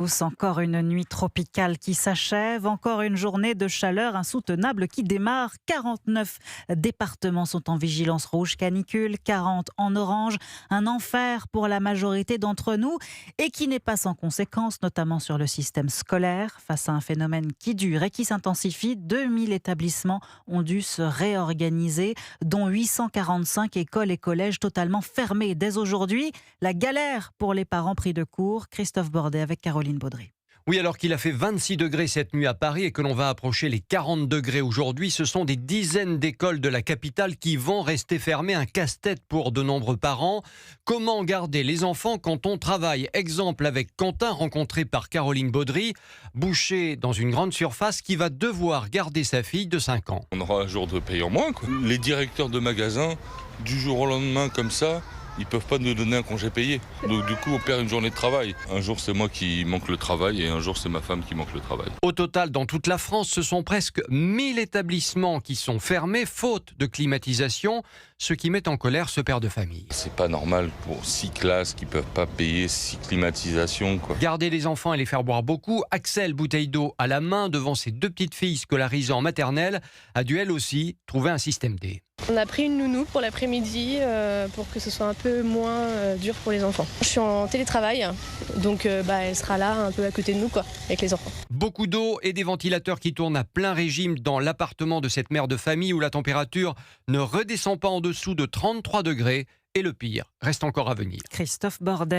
Encore une nuit tropicale qui s'achève, encore une journée de chaleur insoutenable qui démarre. 49 départements sont en vigilance rouge canicule, 40 en orange. Un enfer pour la majorité d'entre nous et qui n'est pas sans conséquences, notamment sur le système scolaire. Face à un phénomène qui dure et qui s'intensifie, 2000 établissements ont dû se réorganiser, dont 845 écoles et collèges totalement fermés. Dès aujourd'hui, la galère pour les parents pris de court. Christophe Bordet avec Caroline Baudry. Oui, alors qu'il a fait 26 degrés cette nuit à Paris et que l'on va approcher les 40 degrés aujourd'hui, ce sont des dizaines d'écoles de la capitale qui vont rester fermées. Un casse-tête pour de nombreux parents. Comment garder les enfants quand on travaille? Exemple avec Quentin, rencontré par Caroline Baudry, boucher dans une grande surface qui va devoir garder sa fille de 5 ans. On aura un jour de paye en moins, quoi. Les directeurs de magasins, du jour au lendemain comme ça, ils peuvent pas nous donner un congé payé. Donc du coup, on perd une journée de travail. Un jour, c'est moi qui manque le travail et un jour, c'est ma femme qui manque le travail. Au total, dans toute la France, ce sont presque 1000 établissements qui sont fermés, faute de climatisation, ce qui met en colère ce père de famille. C'est pas normal pour 6 classes qui peuvent pas payer 6 climatisations, quoi. Garder les enfants et les faire boire beaucoup, Axel, bouteille d'eau à la main devant ses 2 petites filles scolarisées en maternelle, a dû elle aussi trouver un système D. On a pris une nounou pour l'après-midi pour que ce soit un peu moins dur pour les enfants. Je suis en télétravail, donc elle sera là un peu à côté de nous, quoi, avec les enfants. Beaucoup d'eau et des ventilateurs qui tournent à plein régime dans l'appartement de cette mère de famille où la température ne redescend pas en dessous de 33 degrés. Et le pire reste encore à venir. Christophe Bordet.